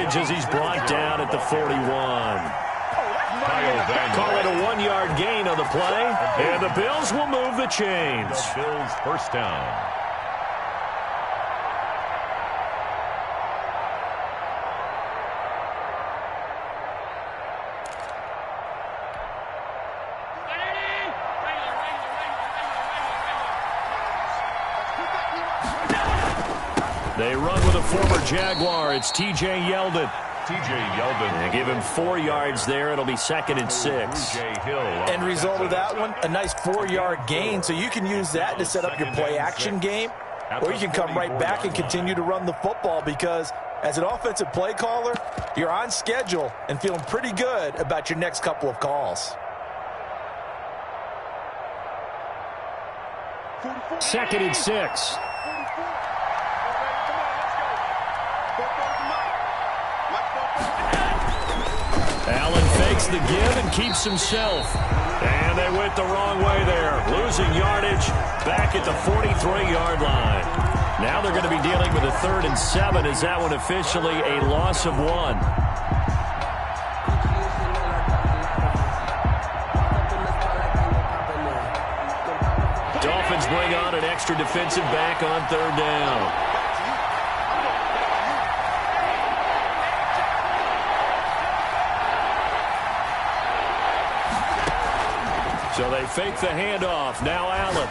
yardage as he's brought down at the 41. Call it a 1-yard gain on the play, and the Bills will move the chains. The Bills first down. They run with a former Jaguar. It's T.J. Yeldon. And give him 4 yards there. It'll be 2nd and 6. End result of that one, a nice 4-yard gain. So you can use that to set up your play-action game, or you can come right back and continue to run the football because as an offensive play caller, you're on schedule and feeling pretty good about your next couple of calls. 2nd and 6. Allen fakes the give and keeps himself. And they went the wrong way there. Losing yardage back at the 43-yard line. Now they're going to be dealing with a 3rd and 7 as that one officially a loss of 1. Dolphins bring on an extra defensive back on 3rd down. So they fake the handoff. Now Allen.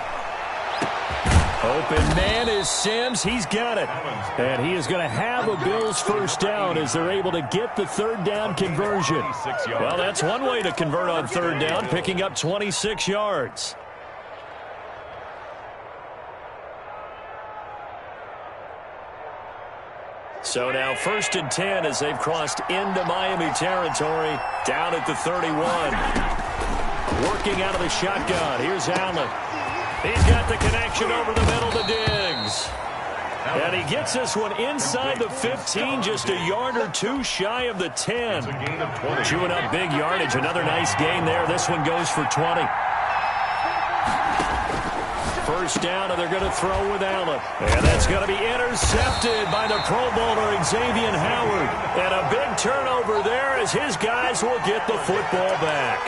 Open man is Sims. He's got it. And he is going to have a Bills first down as they're able to get the 3rd down conversion. Well, that's one way to convert on 3rd down, picking up 26 yards. So now 1st and 10 as they've crossed into Miami territory, down at the 31. Working out of the shotgun. Here's Allen. He's got the connection over the middle to Diggs. And he gets this one inside the 15, just a yard or 2 shy of the 10. Chewing up big yardage. Another nice gain there. This one goes for 20. First down, and they're going to throw with Allen. And that's going to be intercepted by the Pro Bowler Xavier Howard. And a big turnover there as his guys will get the football back.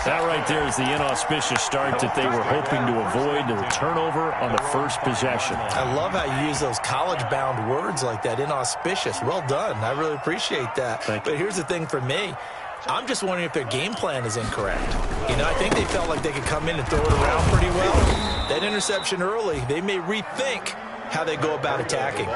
That right there is the inauspicious start that they were hoping to avoid, the turnover on the first possession. I love how you use those college-bound words like that, inauspicious. Well done. I really appreciate that. But here's the thing for me. I'm just wondering if their game plan is incorrect. You know, I think they felt like they could come in and throw it around pretty well. That interception early, they may rethink how they go about attacking.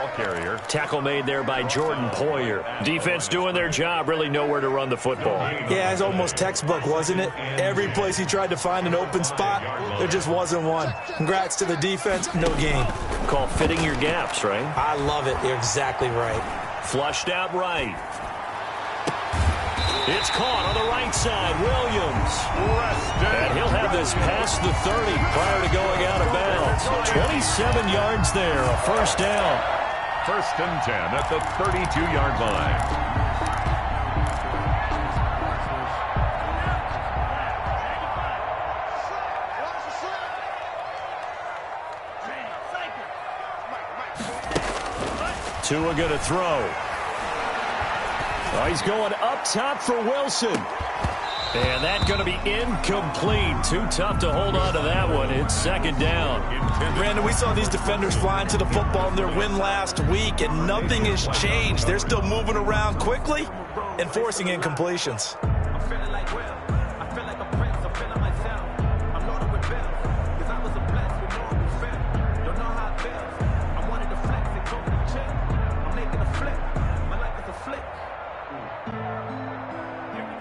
Tackle made there by Jordan Poyer. Defense doing their job, really nowhere to run the football. Yeah, it's almost textbook, wasn't it? Every place he tried to find an open spot, there just wasn't one. Congrats to the defense, no gain. Call fitting your gaps, right? I love it. You're exactly right. Flushed out right. It's caught on the right side. Williams. And he'll have this past the 30 prior to going out of bounds. 27 yards there, a first down. 1st and 10 at the 32-yard line. Tua going to throw. Oh, he's going up top for Wilson. And that's going to be incomplete. Too tough to hold on to that one. It's 2nd down. Brandon, we saw these defenders flying to the football in their win last week, and nothing has changed. They're still moving around quickly and forcing incompletions.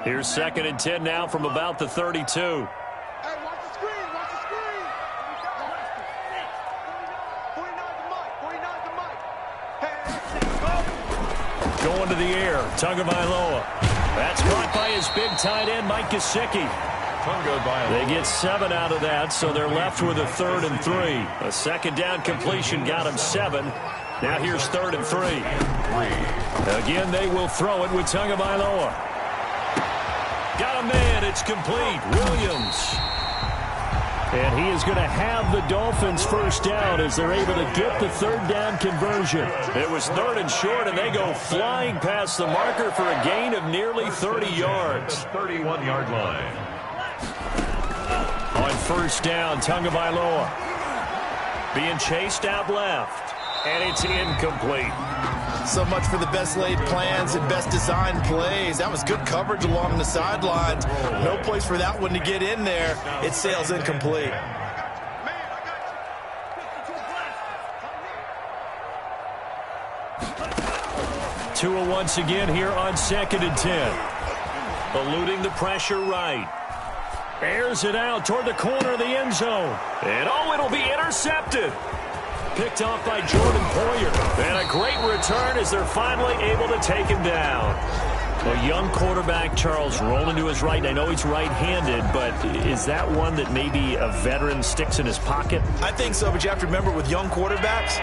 Here's 2nd and 10 now from about the 32. Hey, watch the screen, watch the screen. 49's the mic, Going to the air, Tagovailoa. That's caught by his big tight end, Mike Gesicki. They get 7 out of that, so they're left with a 3rd and 3. A 2nd down completion got him 7. Now here's 3rd and 3. Again, they will throw it with Tagovailoa. Got a man. It's complete. Williams. And he is going to have the Dolphins first down as they're able to get the third down conversion. It was third and short, and they go flying past the marker for a gain of nearly 30 yards. 31-yard line. On first down, Tagovailoa being chased out left, and it's incomplete. So much for the best laid plans and best designed plays. That was good coverage along the sidelines. No place for that one to get in there. It sails incomplete. Tua once again here on 2nd and 10. Eluding the pressure right. Airs it out toward the corner of the end zone. And it'll be intercepted. Picked off by Jordan Poyer. And a great return as they're finally able to take him down. A young quarterback, Charles, rolling to his right. I know he's right-handed, but is that one that maybe a veteran sticks in his pocket? I think so, but you have to remember with young quarterbacks,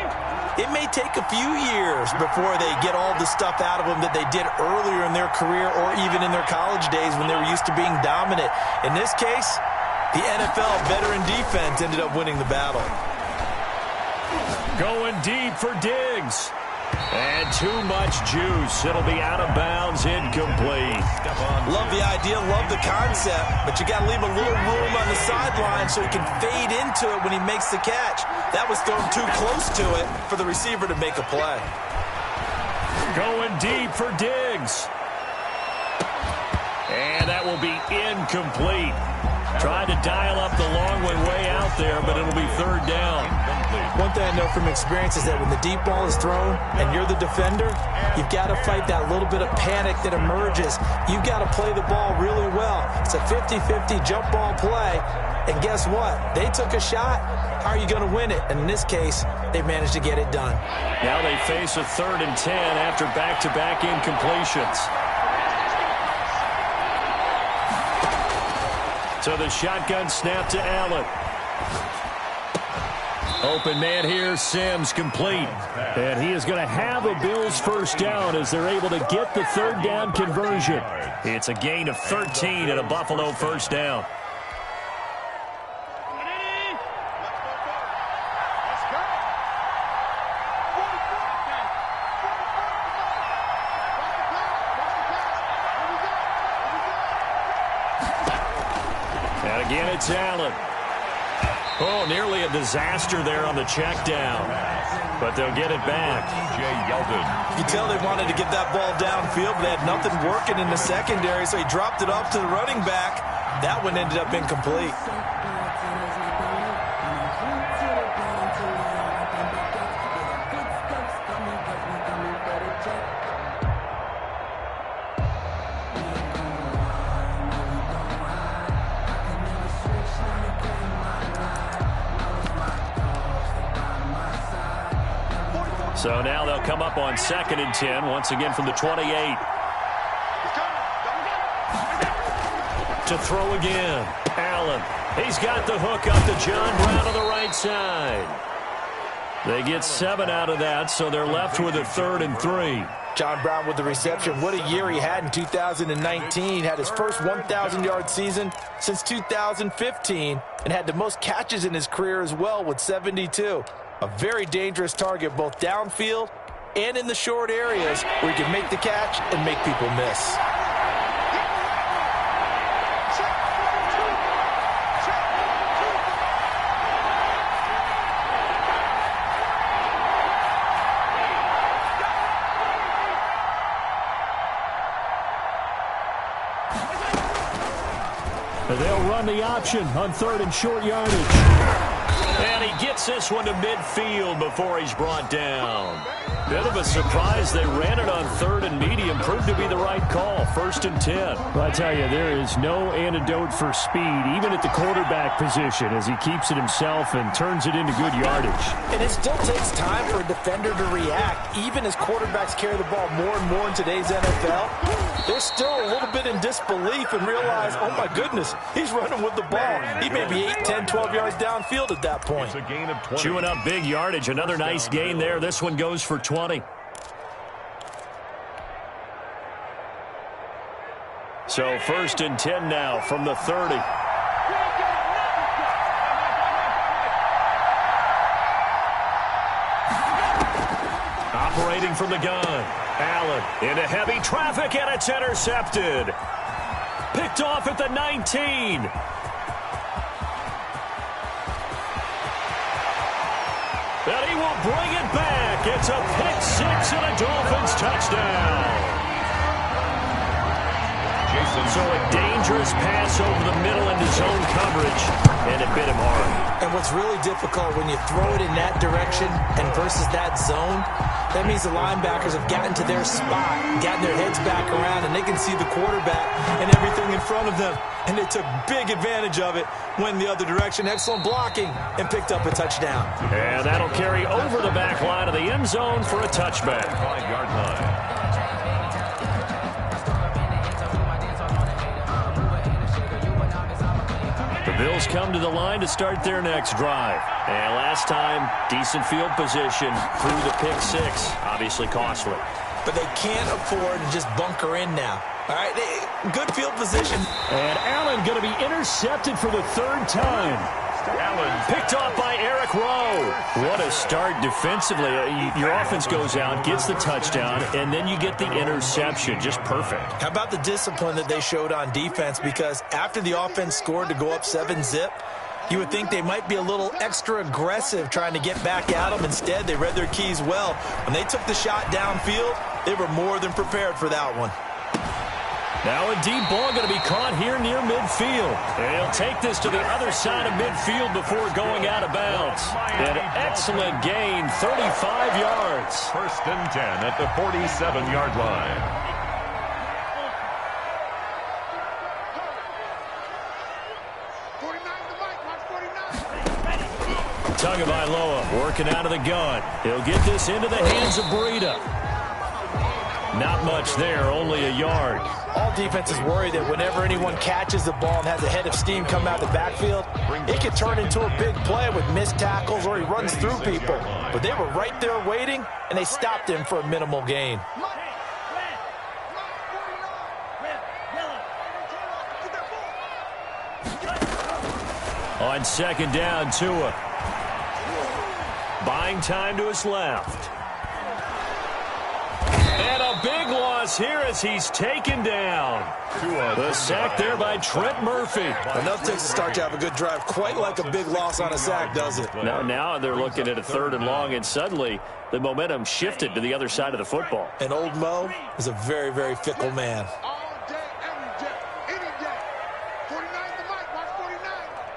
it may take a few years before they get all the stuff out of them that they did earlier in their career or even in their college days when they were used to being dominant. In this case, the NFL veteran defense ended up winning the battle. Going deep for Diggs. And too much juice. It'll be out of bounds, incomplete. Love the idea, love the concept, but you got to leave a little room on the sideline so he can fade into it when he makes the catch. That was thrown too close to it for the receiver to make a play. Going deep for Diggs. And that will be incomplete. Tried to dial up the long way out there, but it'll be third down. One thing I know from experience is that when the deep ball is thrown and you're the defender, you've got to fight that little bit of panic that emerges. You've got to play the ball really well. It's a 50-50 jump ball play, and guess what? They took a shot. How are you going to win it? And in this case, they managed to get it done. Now they face a 3rd and 10 after back-to-back incompletions. So the shotgun snap to Allen. Open man here, Sims, complete. And he is going to have a Bills first down as they're able to get the third down conversion. It's a gain of 13 and a Buffalo first down. And again, it's Allen. Oh, nearly a disaster there on the check down. But they'll get it back. You can tell they wanted to get that ball downfield, but they had nothing working in the secondary, so he dropped it off to the running back. That one ended up incomplete. So now they'll come up on 2nd and 10, once again from the 28. To throw again. Allen. He's got the hook up to John Brown on the right side. They get 7 out of that, so they're left with a 3rd and 3. John Brown with the reception. What a year he had in 2019. Had his first 1,000-yard season since 2015 and had the most catches in his career as well with 72. A very dangerous target both downfield and in the short areas where he can make the catch and make people miss. They'll run the option on 3rd and short yardage. And he gets this one to midfield before he's brought down. Bit of a surprise. They ran it on 3rd and medium. Proved to be the right call. 1st and 10. Well, I tell you, there is no antidote for speed, even at the quarterback position, as he keeps it himself and turns it into good yardage. And it still takes time for a defender to react, even as quarterbacks carry the ball more and more in today's NFL. They're still a little bit in disbelief and realize, oh, my goodness, he's running with the ball. He may be 8, 10, 12 yards downfield at that point. It's a gain of 20. Chewing up big yardage. Another nice gain there. This one goes for 20. So 1st and 10 now from the 30. Waiting from the gun. Allen into heavy traffic, and it's intercepted. Picked off at the 19. And he will bring it back. It's a pick six and a Dolphins touchdown. So a dangerous pass over the middle into zone coverage, and it bit him hard. And what's really difficult when you throw it in that direction and versus that zone, that means the linebackers have gotten to their spot, gotten their heads back around, and they can see the quarterback and everything in front of them. And they took big advantage of it, went the other direction, excellent blocking, and picked up a touchdown. And that'll carry over the back line of the end zone for a touchback. 5-yard line. The Bills come to the line to start their next drive. And last time, decent field position through the pick six. Obviously costly. But they can't afford to just bunker in now. All right, good field position. And Allen going to be intercepted for the third time. Allen picked off by Eric Rowe. What a start defensively. Your offense goes out, gets the touchdown, and then you get the interception. Just perfect. How about the discipline that they showed on defense? Because after the offense scored to go up 7-zip, you would think they might be a little extra aggressive trying to get back at them. Instead, they read their keys well. When they took the shot downfield, they were more than prepared for that one. Now a deep ball going to be caught here near midfield. And he'll take this to the other side of midfield before going out of bounds. An excellent gain, 35 yards. 1st and 10 at the 47-yard line. Tagovailoa working out of the gun. He'll get this into the hands of Breida. Not much there, only a yard. All defenses worry that whenever anyone catches the ball and has a head of steam come out of the backfield, it could turn into a big play with missed tackles or he runs through people. But they were right there waiting, and they stopped him for a minimal gain. On second down, Tua. Buying time to his left. And a big loss here as he's taken down. The sack there by Trent Murphy. Enough takes a start to have a good drive. Quite like a big loss on a sack, does it? Now they're looking at a 3rd and long, and suddenly the momentum shifted to the other side of the football. And old Mo is a very, very fickle man. All day, every day, any day. 49 the mic, watch 49.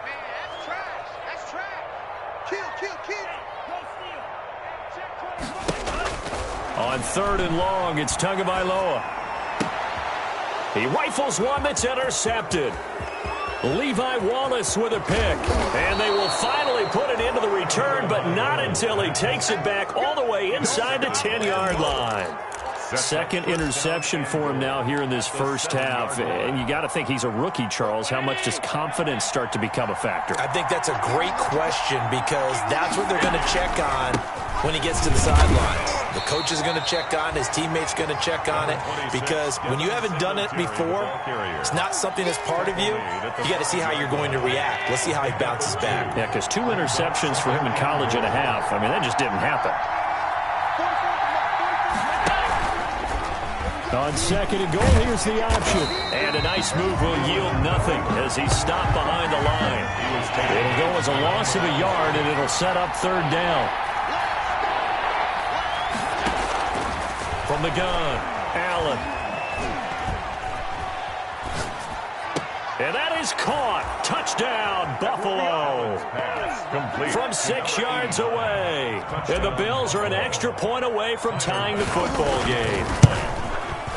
Man, that's trash. That's trash. Kill. On 3rd and long, it's Tagovailoa. He rifles one that's intercepted. Levi Wallace with a pick. And they will finally put it into the return, but not until he takes it back all the way inside the 10-yard line. Second interception for him now here in this first half. And you got to think he's a rookie, Charles. How much does confidence start to become a factor? I think that's a great question because that's what they're going to check on when he gets to the sidelines. The coach is going to check on, his teammates going to check on it, because when you haven't done it before, it's not something that's part of you. You got to see how you're going to react. Let's see how he bounces back. Yeah, because 2 interceptions for him in college and a half. I mean, that just didn't happen. On 2nd and goal, here's the option. And a nice move will yield nothing as he's stopped behind the line. It'll go as a loss of a yard, and it'll set up 3rd down. From the gun, Allen. And that is caught. Touchdown, Buffalo. From 6 yards away. And the Bills are an extra point away from tying the football game.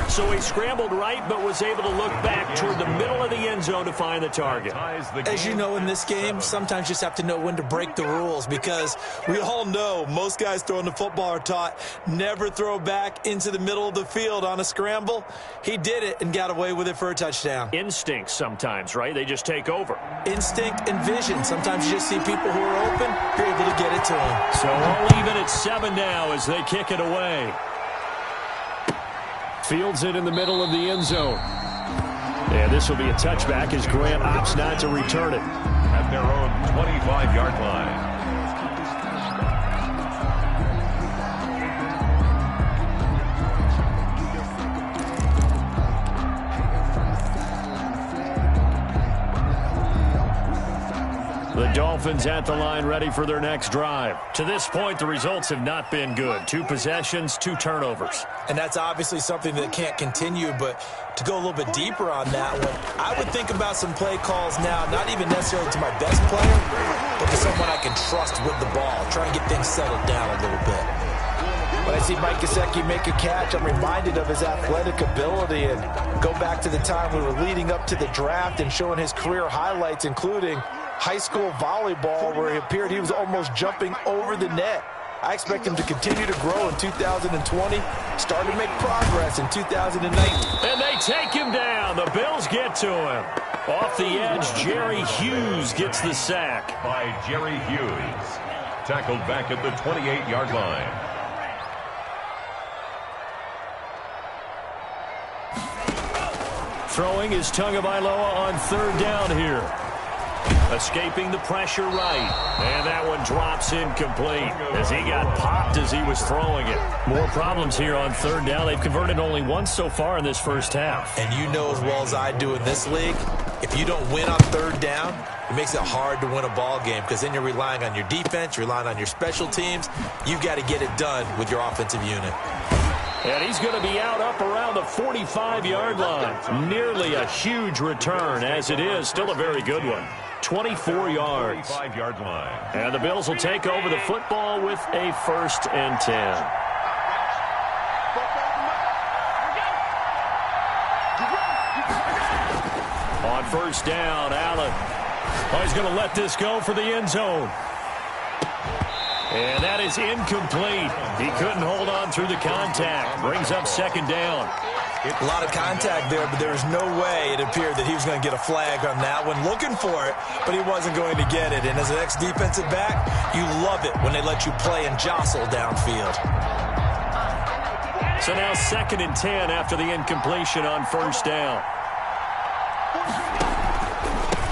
So he scrambled right, but was able to look back toward the middle of the end zone to find the target. As you know, in this game, sometimes you just have to know when to break the rules, because we all know most guys throwing the football are taught never throw back into the middle of the field on a scramble. He did it and got away with it for a touchdown. Instinct sometimes, right? They just take over. Instinct and vision. Sometimes you just see people who are open, you're able to get it to them. So all even at 7 now as they kick it away. Fields it in the middle of the end zone. And this will be a touchback as Grant opts not to return it. At their own 25-yard line. The Dolphins at the line ready for their next drive. To this point, the results have not been good. 2 possessions, 2 turnovers. And that's obviously something that can't continue, but to go a little bit deeper on that one, I would think about some play calls now, not even necessarily to my best player, but to someone I can trust with the ball, try and get things settled down a little bit. When I see Mike Gesicki make a catch, I'm reminded of his athletic ability and go back to the time we were leading up to the draft and showing his career highlights, including high school volleyball, where it appeared he was almost jumping over the net. I expect him to continue to grow in 2020, start to make progress in 2019. And they take him down. The Bills get to him. Off the edge, Jerry Hughes gets the sack. By Jerry Hughes. Tackled back at the 28-yard line. Throwing is Tagovailoa on 3rd down here. Escaping the pressure right. And that one drops incomplete as he got popped as he was throwing it. More problems here on 3rd down. They've converted only once so far in this first half. And you know as well as I do in this league, if you don't win on 3rd down, it makes it hard to win a ball game because then you're relying on your defense, you're relying on your special teams. You've got to get it done with your offensive unit. And he's going to be out up around the 45-yard line. Nearly a huge return as it is. Still a very good one. 24 yards. 45-yard line. And the Bills will take over the football with a 1st and 10. On 1st down, Allen. Oh, he's going to let this go for the end zone. And that is incomplete. He couldn't hold on through the contact. Brings up 2nd down. A lot of contact there, but there was no way it appeared that he was going to get a flag on that one. Looking for it, but he wasn't going to get it. And as an ex-defensive back, you love it when they let you play and jostle downfield. So now 2nd and 10 after the incompletion on 1st down.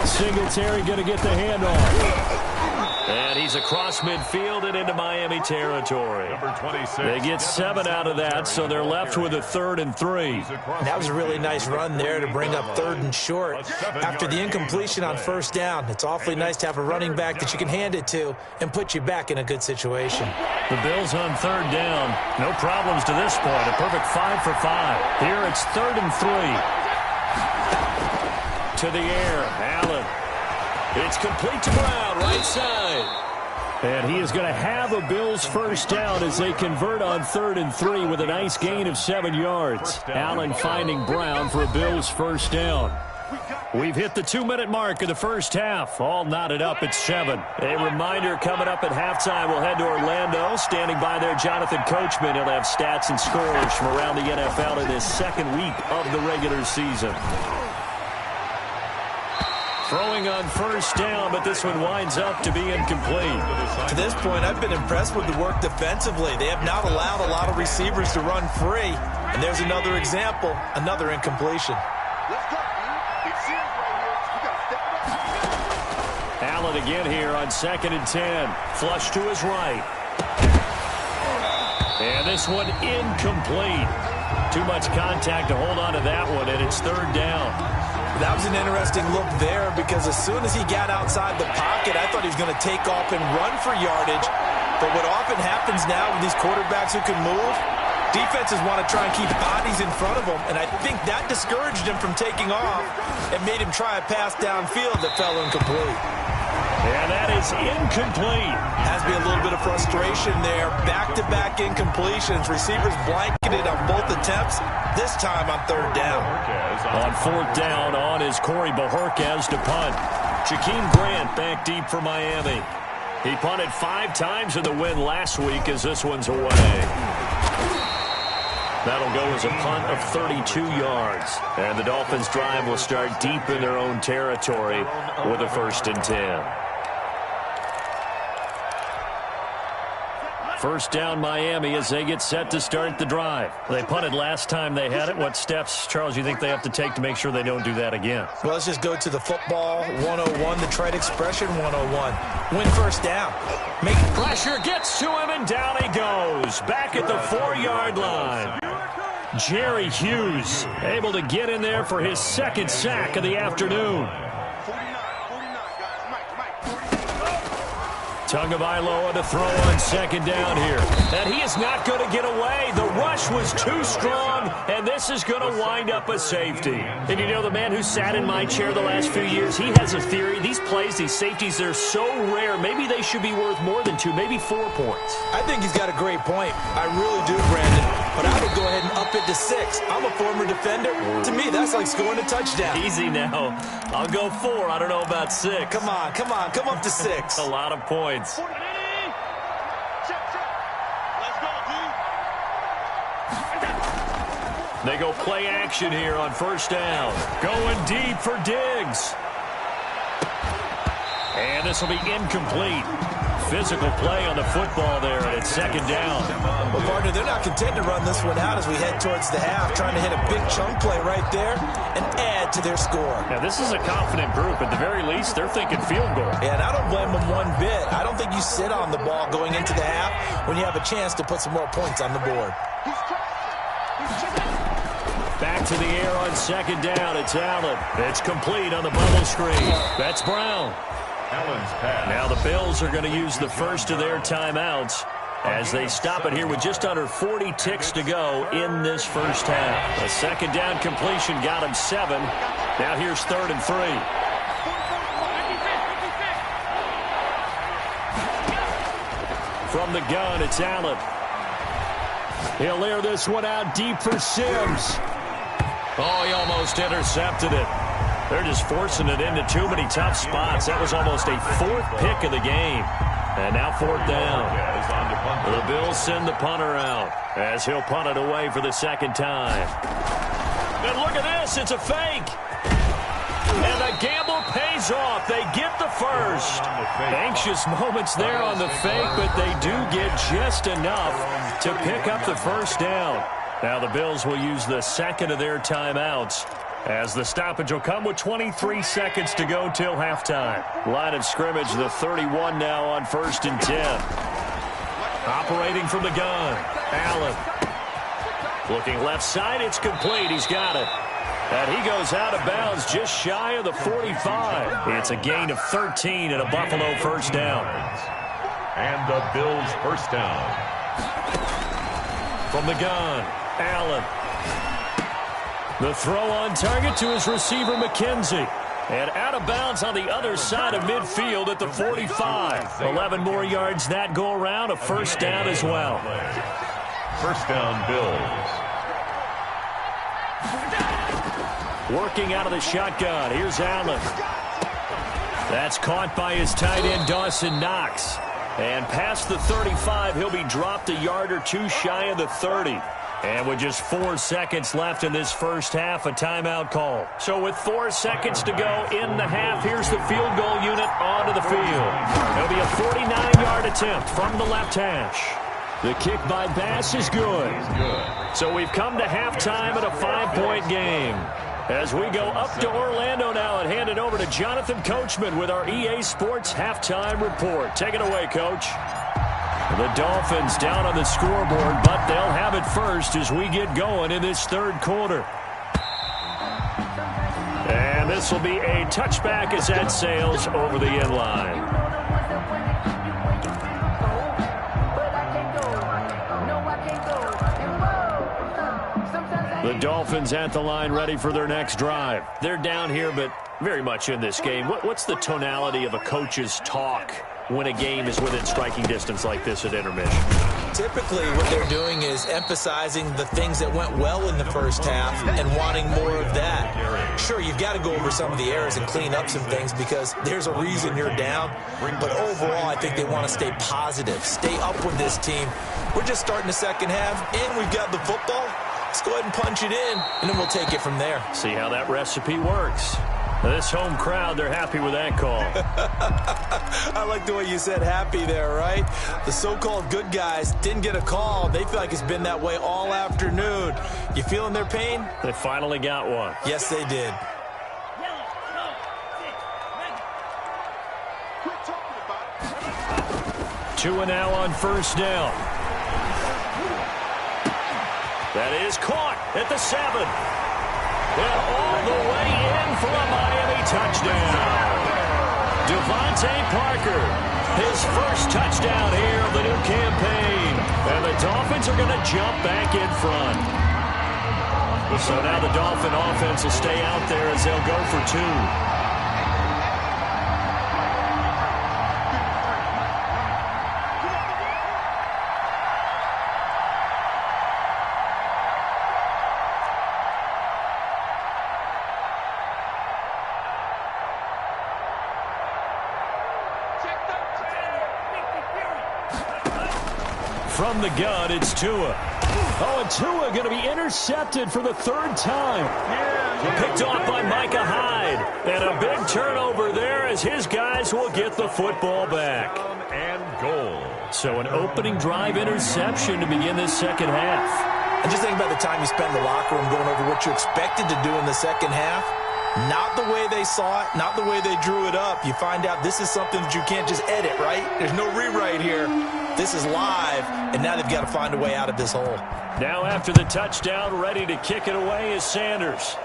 Singletary going to get the handoff. And he's across midfield and into Miami territory. Number 26. They get 7 out of that, so they're left with a 3rd and 3. That was a really nice run there to bring up 3rd and short. After the incompletion on 1st down, it's awfully nice to have a running back that you can hand it to and put you back in a good situation. The Bills on 3rd down. No problems to this point. A perfect 5 for 5. Here it's 3rd and 3. To the air, Allen. It's complete to Brown, right side. And he is going to have a Bills 1st down as they convert on 3rd and 3 with a nice gain of 7 yards. Allen finding Brown for a Bills 1st down. We've hit the 2-minute mark of the first half. All knotted up at 7. A reminder coming up at halftime, we'll head to Orlando. Standing by there, Jonathan Coachman. He'll have stats and scores from around the NFL in his 2nd week of the regular season. Throwing on 1st down, but this one winds up to be incomplete. To this point, I've been impressed with the work defensively. They have not allowed a lot of receivers to run free. And there's another example, another incompletion. Allen again here on 2nd and 10. Flush to his right. And this one incomplete. Too much contact to hold on to that one, and it's 3rd down. That was an interesting look there because as soon as he got outside the pocket, I thought he was going to take off and run for yardage. But what often happens now with these quarterbacks who can move, defenses want to try and keep bodies in front of them, and I think that discouraged him from taking off and made him try a pass downfield that fell incomplete. And that is incomplete. Has to be a little bit of frustration there. Back-to-back incompletions. Receivers blanketed on both attempts, this time on 3rd down. On 4th down, on is Corey Bojorquez to punt. Jakeem Grant back deep for Miami. He punted 5 times in the win last week as this one's away. That'll go as a punt of 32 yards. And the Dolphins' drive will start deep in their own territory with a 1st and 10. 1st down Miami as they get set to start the drive. They punted last time they had it. What steps, Charles, you think they have to take to make sure they don't do that again? Well, let's just go to the football 101, the trade expression 101. Win 1st down. Make pressure, gets to him, and down he goes. Back at the 4-yard line. Jerry Hughes able to get in there for his 2nd sack of the afternoon. Tagovailoa to throw on second down here. And he is not going to get away. The rush was too strong, and this is going to wind up a safety. And you know, the man who sat in my chair the last few years, he has a theory. These plays, these safeties, they're so rare. Maybe they should be worth more than 2, maybe 4 points. I think he's got a great point. I really do, Brandon. But I would go ahead and up it to 6. I'm a former defender. To me, that's like scoring a touchdown. Easy now. I'll go 4. I don't know about 6. Come on. Come up to 6. A lot of points. They go play action here on first down. Going deep for Diggs. And this will be incomplete. Physical play on the football there, and it's second down. Well, partner, they're not content to run this one out as we head towards the half, trying to hit a big chunk play right there and add to their score. Now, this is a confident group. At the very least, they're thinking field goal. Yeah, and I don't blame them one bit. I don't think you sit on the ball going into the half when you have a chance to put some more points on the board. Back to the air on second down. It's Allen. It's complete on the bubble screen. That's Brown. Now the Bills are going to use the first of their timeouts as they stop it here with just under 40 ticks to go in this first half. A second down completion got him 7. Now here's 3rd and 3. From the gun, it's Allen. He'll air this one out deep for Sims. Oh, he almost intercepted it. They're just forcing it into too many tough spots. That was almost a 4th pick of the game. And now 4th down. The Bills send the punter out as he'll punt it away for the second time. And look at this. It's a fake. And the gamble pays off. They get the first. Anxious moments there on the fake, but they do get just enough to pick up the first down. Now the Bills will use the second of their timeouts as the stoppage will come with 23 seconds to go till halftime. Line of scrimmage, the 31 now on 1st and 10. Operating from the gun, Allen. Looking left side, it's complete. He's got it. And he goes out of bounds just shy of the 45. It's a gain of 13 and a Buffalo first down. And the Bills first down. From the gun, Allen. The throw on target to his receiver, McKenzie. And out of bounds on the other side of midfield at the 45. 11 more yards that go around, a first down as well. First down, Bills. Working out of the shotgun. Here's Allen. That's caught by his tight end, Dawson Knox. And past the 35, he'll be dropped a yard or 2 shy of the 30. And with just 4 seconds left in this first half, a timeout call. So with 4 seconds to go in the half, here's the field goal unit onto the field. It'll be a 49-yard attempt from the left hash. The kick by Bass is good. So we've come to halftime at a 5-point game. As we go up to Orlando now and hand it over to Jonathan Coachman with our EA Sports Halftime Report. Take it away, Coach. The Dolphins down on the scoreboard, but they'll have it first as we get going in this 3rd quarter. And this will be a touchback as that sails over the end line. The Dolphins at the line ready for their next drive. They're down here, but very much in this game. What's the tonality of a coach's talk when a game is within striking distance like this at intermission? Typically, what they're doing is emphasizing the things that went well in the first half and wanting more of that. Sure, you've got to go over some of the errors and clean up some things because there's a reason you're down. But overall, I think they want to stay positive, stay up with this team. We're just starting the second half, and we've got the football. Let's go ahead and punch it in, and then we'll take it from there. See how that recipe works. This home crowd, they're happy with that call. I like the way you said happy there, right? The so-called good guys didn't get a call. They feel like it's been that way all afternoon. You feeling their pain? They finally got one. Yes, they did. Two and now on first down. That is caught at the 7. And all the way in for a Miami touchdown. Devontae Parker, his first touchdown here of the new campaign. And the Dolphins are going to jump back in front. So now the Dolphin offense will stay out there as they'll go for 2. From the gun, it's Tua. Oh, and Tua going to be intercepted for the 3rd time. Picked off by Micah Hyde. And a big turnover there as his guys will get the football back. And goal. So an opening drive interception to begin this second half. And just think about the time you spent in the locker room going over what you expected to do in the second half. Not the way they saw it, not the way they drew it up. You find out this is something that you can't just edit, right? There's no rewrite here. This is live, and now they've got to find a way out of this hole. Now after the touchdown, ready to kick it away is Sanders.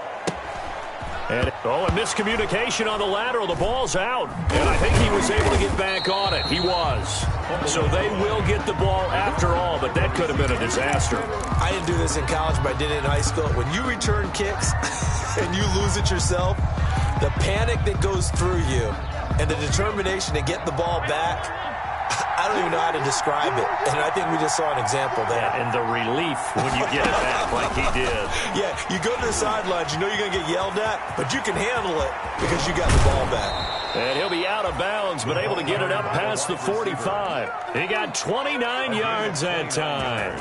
And a miscommunication on the lateral. The ball's out. And I think he was able to get back on it. He was. So they will get the ball after all, but that could have been a disaster. I didn't do this in college, but I did it in high school. When you return kicks and you lose it yourself, the panic that goes through you and the determination to get the ball back, I don't even know how to describe it. And I think we just saw an example there. And the relief when you get it back like he did. Yeah, you go to the sidelines, you know you're going to get yelled at, but you can handle it because you got the ball back. And he'll be out of bounds, but able to get it up past the 45. He got 29 yards that time.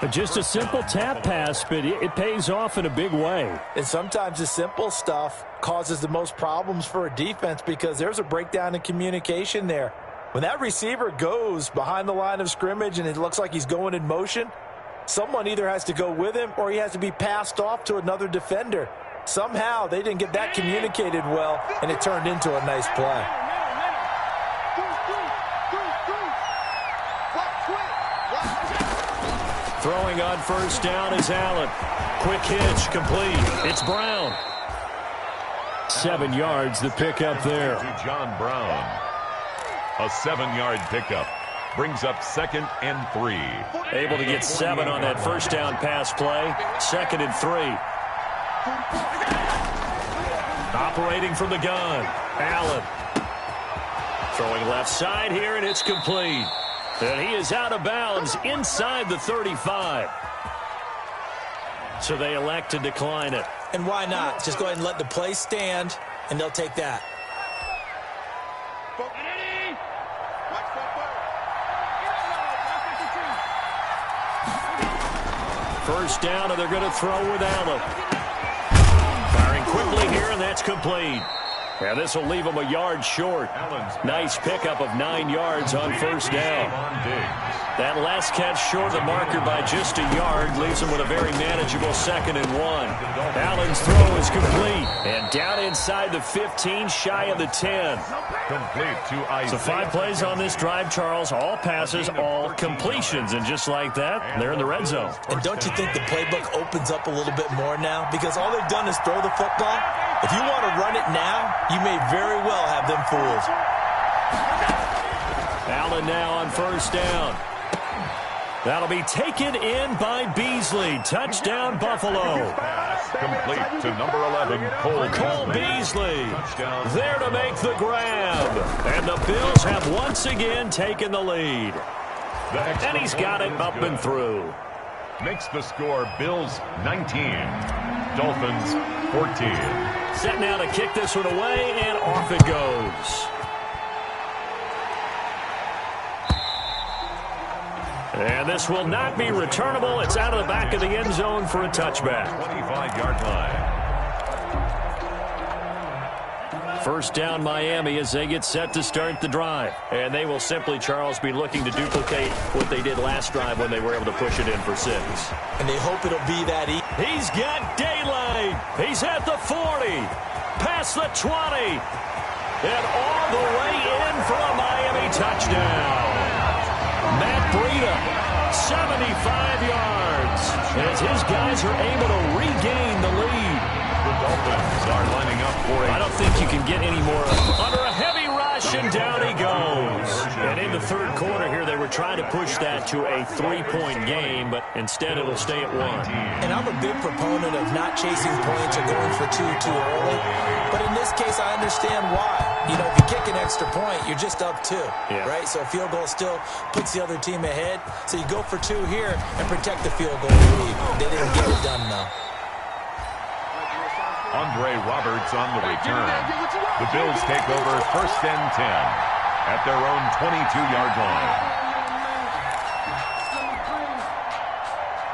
But just a simple tap pass, but it pays off in a big way. And sometimes the simple stuff causes the most problems for a defense because there's a breakdown in communication there. When that receiver goes behind the line of scrimmage and it looks like he's going in motion, someone either has to go with him or he has to be passed off to another defender. Somehow they didn't get that communicated well, and it turned into a nice play. Throwing on first down is Allen. Quick hitch, complete. It's Brown. 7 yards, the pickup there. To John Brown. A 7-yard pickup. Brings up 2nd and 3. Able to get 7 on that first down pass play. 2nd and 3. Operating from the gun. Allen. Throwing left side here, and it's complete. And he is out of bounds inside the 35. So they elect to decline it. And why not? Just go ahead and let the play stand, and they'll take that. First down, and they're going to throw with Allen. Firing quickly here, and that's complete. And this will leave them a yard short. Nice pickup of 9 yards on first down. That last catch short of the marker by just a yard leaves them with a very manageable 2nd and 1. Allen's throw is complete. And down inside the 15, shy of the 10. Complete to Isaiah. So 5 plays on this drive, Charles. All passes, all completions. And just like that, they're in the red zone. And don't you think the playbook opens up a little bit more now? Because all they've done is throw the football. If you want to run it now, you may very well have them fooled. Allen now on first down. That'll be taken in by Beasley. Touchdown, Buffalo. Complete to number 11, Cole Beasley. There to make the grab. And the Bills have once again taken the lead. And he's got it up and through. Makes the score Bills 19, Dolphins 14. Set now to kick this one away, and off it goes. And this will not be returnable. It's out of the back of the end zone for a touchback. 25-yard line. First down, Miami, as they get set to start the drive. And they will simply, Charles, be looking to duplicate what they did last drive when they were able to push it in for 6. And they hope it'll be that easy. He's got daylight. He's at the 40. Past the 20. And all the way in for a Miami touchdown. Matt Breida, 75 yards. As his guys are able to regain the lead. The Dolphins are lining up for I don't think you can get any more under a heavy And down he goes. And in the third quarter here, they were trying to push that to a 3-point game, but instead it'll stay at 1. And I'm a big proponent of not chasing points or going for two too early. But in this case, I understand why. You know, if you kick an extra point, you're just up 2, right? So a field goal still puts the other team ahead. So you go for 2 here and protect the field goal lead. They didn't get it done, though. Andre Roberts on the return. The Bills take over 1st and 10 at their own 22-yard line.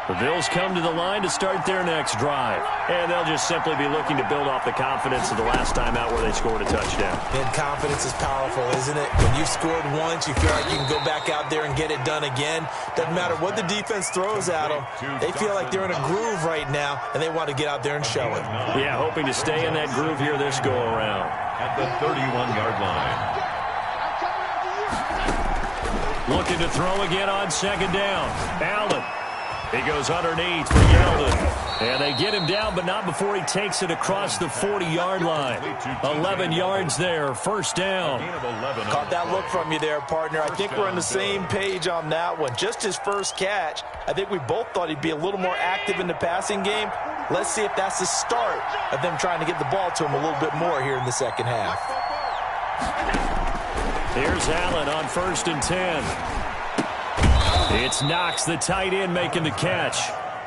The Bills come to the line to start their next drive. And they'll just simply be looking to build off the confidence of the last time out where they scored a touchdown. And confidence is powerful, isn't it? When you've scored once, you feel like you can go back out there and get it done again. Doesn't matter what the defense throws at them. They feel like they're in a groove right now, and they want to get out there and show it. Yeah, hoping to stay in that groove here this go-around. At the 31-yard line. Looking to throw again on 2nd down. Allen. He goes underneath for Yeldon. And they get him down, but not before he takes it across the 40-yard line. 11 yards there, 1st down. Caught that look from you there, partner. I think we're on the same page on that one. Just his first catch. I think we both thought he'd be a little more active in the passing game. Let's see if that's the start of them trying to get the ball to him a little bit more here in the second half. Here's Allen on 1st and 10. It's Knox, the tight end, making the catch.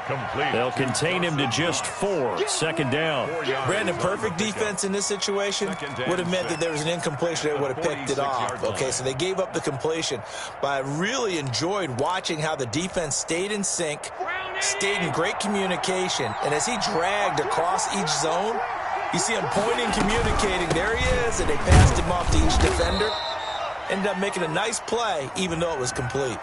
Complete. They'll contain him to just 4. 2nd down. Brandon, perfect defense in this situation would have meant that there was an incompletion. They would have picked it off. Okay, so they gave up the completion. But I really enjoyed watching how the defense stayed in sync, stayed in great communication. And as he dragged across each zone, you see him pointing, communicating. There he is, and they passed him off to each defender. Ended up making a nice play, even though it was complete.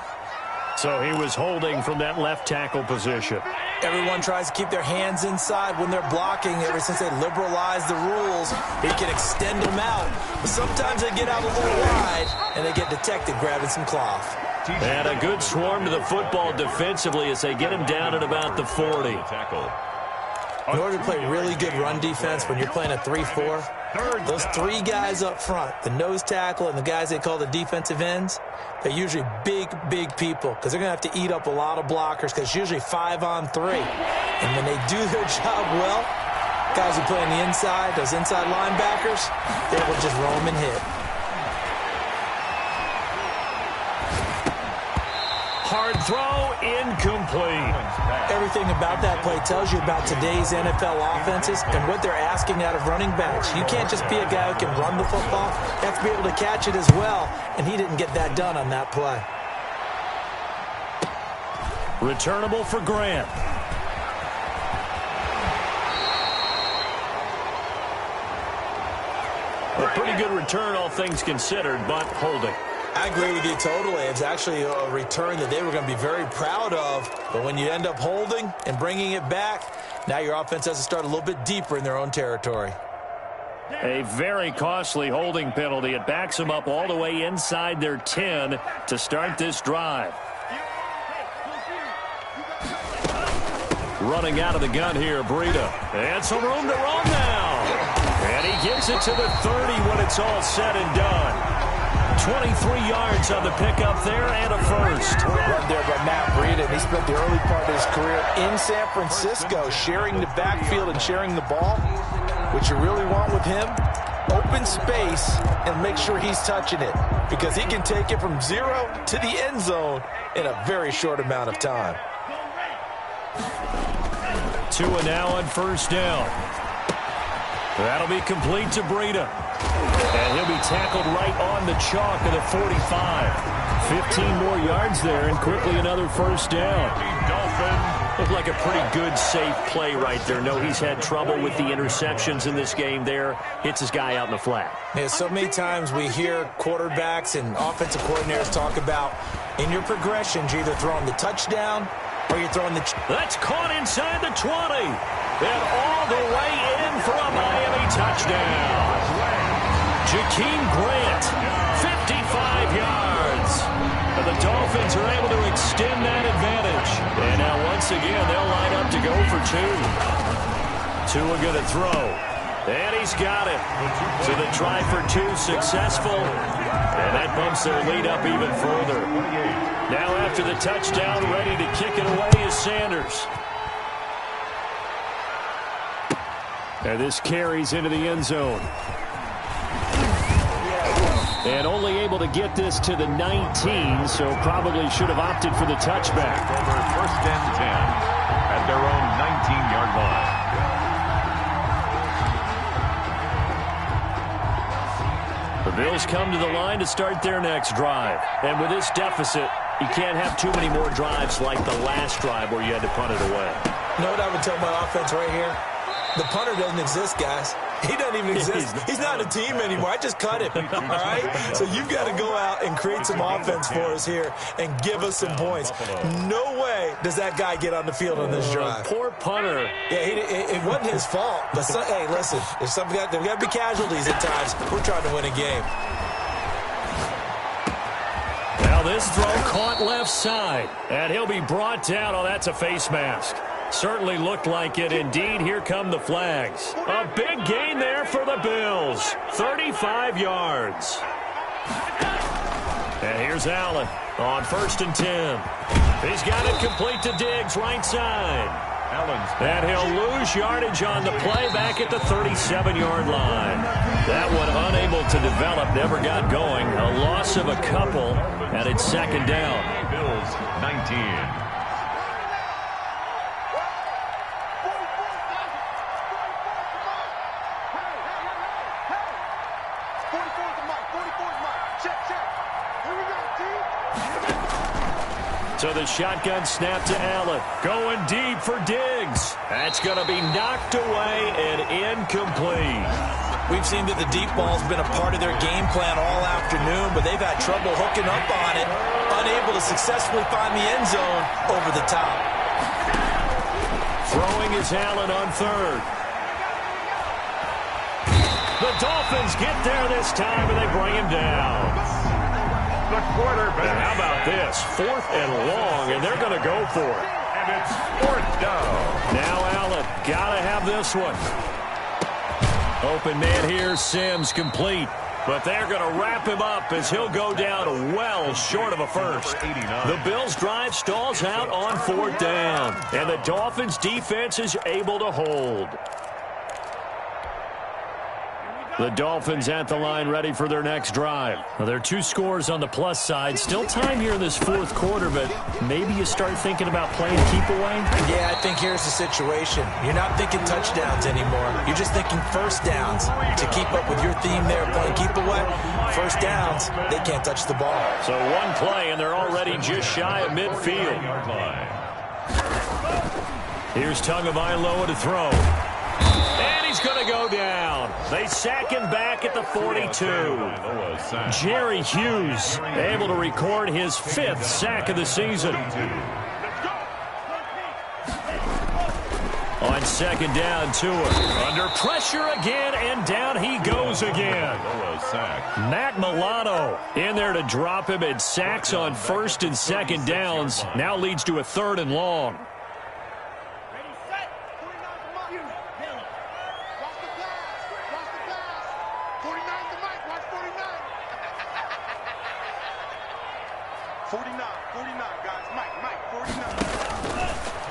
So he was holding from that left tackle position. Everyone tries to keep their hands inside when they're blocking. Ever since they liberalized the rules, they can extend them out. But sometimes they get out a little wide, and they get detected grabbing some cloth. And a good swarm to the football defensively as they get him down at about the 40. In order to play really good run defense when you're playing a 3-4, those 3 guys up front, the nose tackle and the guys they call the defensive ends, they're usually big, big people because they're going to have to eat up a lot of blockers because it's usually 5-on-3. And when they do their job well, guys who play on the inside, those inside linebackers, they will just roam and hit. Hard throw, incomplete. Everything about that play tells you about today's NFL offenses and what they're asking out of running backs. You can't just be a guy who can run the football. You have to be able to catch it as well, and he didn't get that done on that play. Returnable for Grant. A pretty good return, all things considered, but holding. I agree with you totally. It's actually a return that they were going to be very proud of. But when you end up holding and bringing it back, now your offense has to start a little bit deeper in their own territory. A very costly holding penalty. It backs them up all the way inside their 10 to start this drive. Running out of the gun here, Breida. And some room to run now. And he gets it to the 30 when it's all said and done. 23 yards on the pickup there and a first. Run there by Matt Breida, and he spent the early part of his career in San Francisco sharing the backfield and sharing the ball. What you really want with him, open space and make sure he's touching it because he can take it from 0 to the end zone in a very short amount of time. Tua now on 1st down. That'll be complete to Breida. And he'll be tackled right on the chalk of the 45. 15 more yards there and quickly another 1st down. Looked like a pretty good, safe play right there. No, he's had trouble with the interceptions in this game there. Hits his guy out in the flat. Yeah, so many times we hear quarterbacks and offensive coordinators talk about in your progressions, you're either throwing the touchdown or you're throwing the... That's caught inside the 20. And all the way in for a Miami touchdown. Jakeem Grant, 55 yards. And the Dolphins are able to extend that advantage. And now once again, they'll line up to go for 2. Tua going to throw. And he's got it. So the try for two successful. And that bumps their lead up even further. Now after the touchdown, ready to kick it away is Sanders. And this carries into the end zone. And only able to get this to the 19, so probably should have opted for the touchback. Over first and 10 at their own 19-yard line. The Bills come to the line to start their next drive. And with this deficit, you can't have too many more drives like the last drive where you had to punt it away. You know what I would tell my offense right here? The punter doesn't exist, guys. He doesn't even exist. He's not a team anymore. I just cut him, all right? So you've got to go out and create some offense for us here and give us some points. No way does that guy get on the field on this drive. Poor punter. Yeah, it wasn't his fault. But hey, listen, there's got to be casualties at times. We're trying to win a game. Now this throw caught left side. And he'll be brought down. Oh, that's a face mask. Certainly looked like it. Indeed, here come the flags. A big gain there for the Bills. 35 yards. And here's Allen on 1st and 10. He's got it complete to Diggs, right side. And he'll lose yardage on the play back at the 37-yard line. That one unable to develop, never got going. A loss of a couple, and it's second down. Bills 19. So the shotgun snap to Allen. Going deep for Diggs. That's going to be knocked away and incomplete. We've seen that the deep ball's been a part of their game plan all afternoon, but they've had trouble hooking up on it, unable to successfully find the end zone over the top. Throwing is Allen on 3rd. The Dolphins get there this time, and they bring him down. The quarterback. And how about this? 4th and long, and they're going to go for it. And it's 4th down. Now Allen, got to have this one. Open man here, Sims complete. But they're going to wrap him up as he'll go down well short of a first. The Bills' drive stalls out on 4th down. And the Dolphins' defense is able to hold. The Dolphins at the line ready for their next drive. Well, there are 2 scores on the plus side. Still time here in this 4th quarter, but maybe you start thinking about playing keep away? Yeah, I think here's the situation. You're not thinking touchdowns anymore. You're just thinking first downs. To keep up with your theme there, playing keep away, first downs, they can't touch the ball. So one play, and they're already just shy of midfield. Here's Tagovailoa to throw. And he's going to go down. They sack him back at the 42. Jerry Hughes able to record his 5th sack of the season. On 2nd down, Tua. Under pressure again, and down he goes again. Matt Milano in there to drop him, and sacks on 1st and 2nd downs. Now leads to a 3rd and long.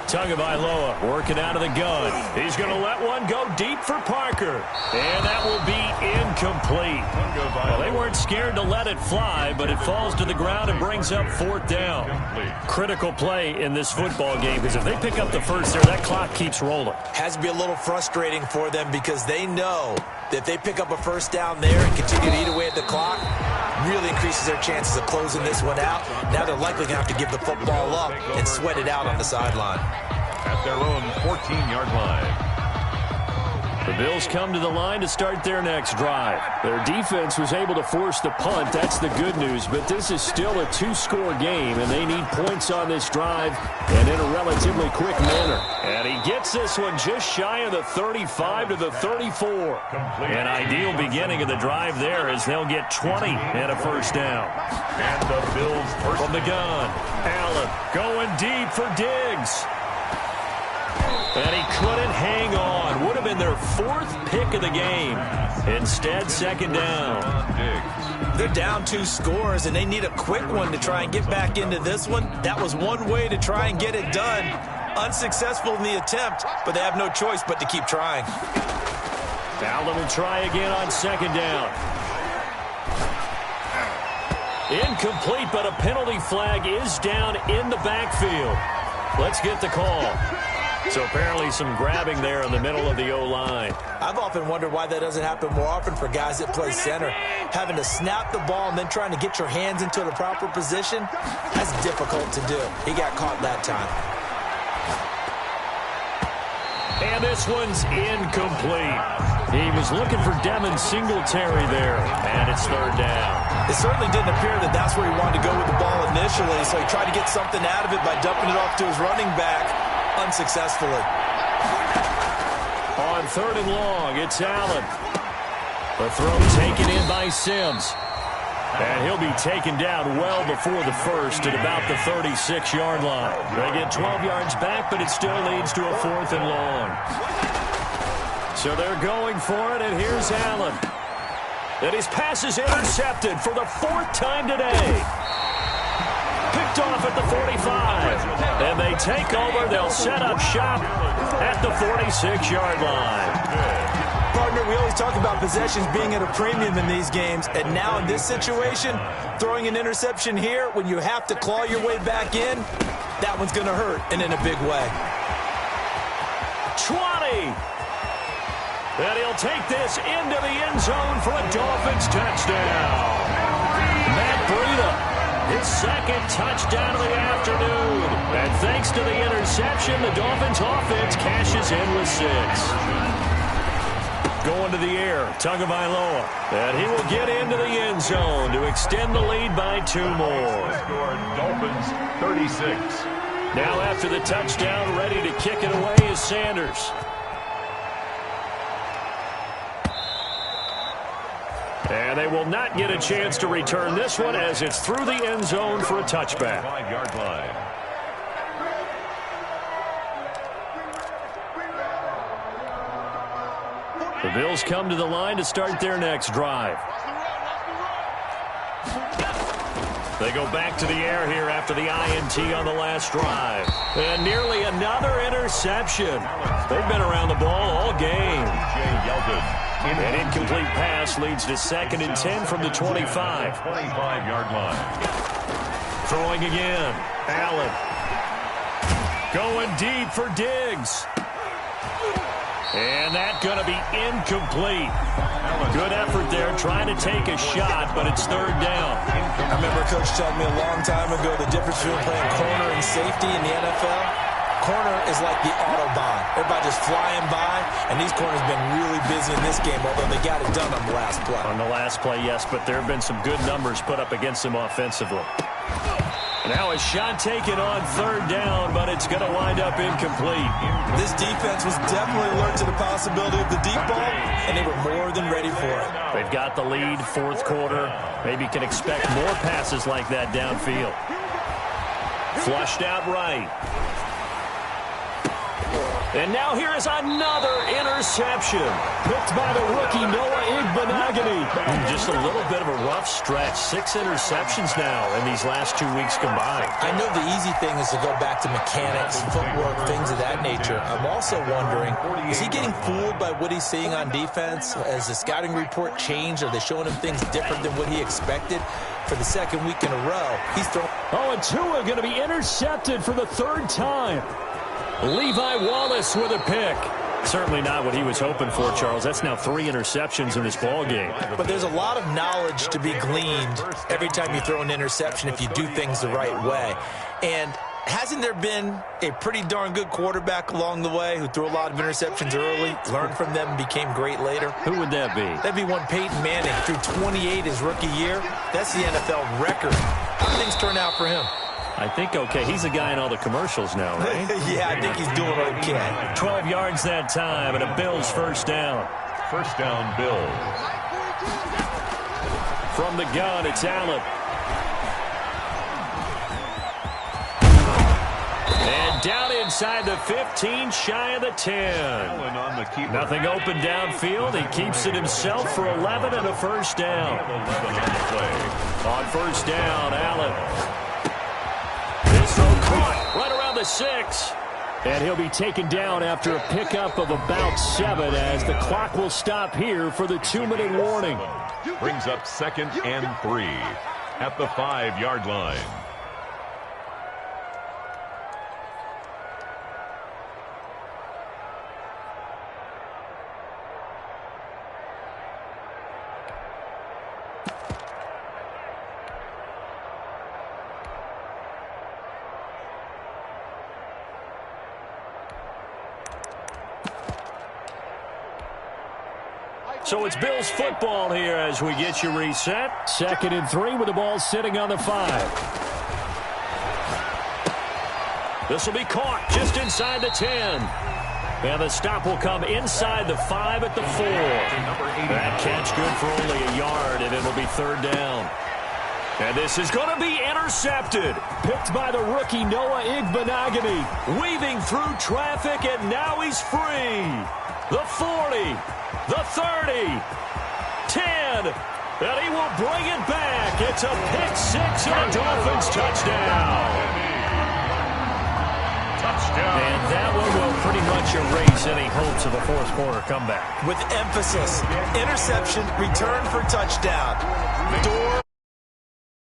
Tagovailoa working out of the gun. He's going to let one go deep for Parker. And that will be incomplete. Well, they weren't scared to let it fly, but it falls to the ground and brings up 4th down. Critical play in this football game, because if they pick up the first there, that clock keeps rolling. Has to be a little frustrating for them because they know that if they pick up a first down there and continue to eat away at the clock, really increases their chances of closing this one out. Now they're likely going to have to give the football up and sweat it out on the sideline. At their own 14-yard line. The Bills come to the line to start their next drive. Their defense was able to force the punt. That's the good news. But this is still a 2-score game, and they need points on this drive and in a relatively quick manner. And he gets this one just shy of the 35 to the 34. An ideal beginning of the drive there as they'll get 20 and a first down. And the Bills first from the gun. Allen going deep for Diggs. And he couldn't hang on. Would have been their fourth pick of the game. Instead, second down. They're down 2 scores, and they need a quick one to try and get back into this one. That was one way to try and get it done. Unsuccessful in the attempt, but they have no choice but to keep trying. Allen will try again on second down. Incomplete, but a penalty flag is down in the backfield. Let's get the call. So apparently some grabbing there in the middle of the O-line. I've often wondered why that doesn't happen more often for guys that play center. Having to snap the ball and then trying to get your hands into the proper position, that's difficult to do. He got caught that time. And this one's incomplete. He was looking for Devin Singletary there, and it's third down. It certainly didn't appear that that's where he wanted to go with the ball initially, so he tried to get something out of it by dumping it off to his running back unsuccessfully. On third and long, it's Allen. The throw taken in by Sims. And he'll be taken down well before the first at about the 36-yard line. They get 12 yards back, but it still leads to a fourth and long. So they're going for it, and here's Allen. And his pass is intercepted for the 4th time today. Picked off at the 45. And they take over. They'll set up shop at the 46-yard line. Partner, we always talk about possessions being at a premium in these games, and now in this situation, throwing an interception here when you have to claw your way back in, that one's going to hurt, and in a big way. 20. And he'll take this into the end zone for a Dolphins touchdown. Matt Breida, his second touchdown of the afternoon. And thanks to the interception, the Dolphins offense cashes in with 6. Going to the air, Tagovailoa. And he will get into the end zone to extend the lead by 2 more. Dolphins 36. Now after the touchdown, ready to kick it away is Sanders. And they will not get a chance to return this one as it's through the end zone for a touchback. 5-yard line. The Bills come to the line to start their next drive. They go back to the air here after the INT on the last drive. And nearly another interception. They've been around the ball all game. An incomplete pass leads to 2nd and 10 from the 25. 25-yard line. Throwing again. Allen. Going deep for Diggs. And that's going to be incomplete. Good effort there trying to take a shot, but it's third down. I remember Coach telling me a long time ago the difference between playing corner and safety in the NFL. Corner is like the Autobahn. Everybody just flying by, and these corners have been really busy in this game, although they got it done on the last play. On the last play, yes, but there have been some good numbers put up against them offensively. Now a shot taken on third down, but it's going to wind up incomplete. This defense was definitely alert to the possibility of the deep ball, and they were more than ready for it. They've got the lead, 4th quarter. Maybe can expect more passes like that downfield. Flushed out right. And now here is another interception. Picked by the rookie Noah Igbenogany. Just a little bit of a rough stretch. 6 interceptions now in these last 2 weeks combined. I know the easy thing is to go back to mechanics, footwork, things of that nature. I'm also wondering, is he getting fooled by what he's seeing on defense? Has the scouting report changed? Are they showing him things different than what he expected? For the 2nd week in a row, he's throwing. Oh, and Tua going to be intercepted for the 3rd time. Levi Wallace with a pick. Certainly not what he was hoping for, Charles. That's now 3 interceptions in this ball game. But there's a lot of knowledge to be gleaned every time you throw an interception if you do things the right way. And hasn't there been a pretty darn good quarterback along the way who threw a lot of interceptions early, learned from them, and became great later? Who would that be? That'd be one Peyton Manning, threw 28 his rookie year. That's the NFL record. How do things turn out for him? I think okay. He's a guy in all the commercials now, right? Yeah, I think he's doing okay. 12 yards that time, and a Bills first down. First down, Bills. From the gun, it's Allen. And down in inside the 15, shy of the 10. Nothing open downfield. He keeps it himself for 11 and a first down. On first down, Allen. This throw caught right around the 6. And he'll be taken down after a pickup of about 7 as the clock will stop here for the 2-minute warning. Brings up 2nd and 3 at the 5-yard line. So it's Bills football here as we get you reset. 2nd and 3 with the ball sitting on the 5. This will be caught just inside the 10. And the stop will come inside the 5 at the 4. That catch good for only a yard, and it'll be 3rd down. And this is going to be intercepted. Picked by the rookie Noah Igbenogany. Weaving through traffic, and now he's free. The 40, the 30, 10, and he will bring it back. It's a pick-6 and a Dolphins touchdown. And that one will pretty much erase any hopes of a fourth-quarter comeback. With emphasis, interception, return for touchdown. Door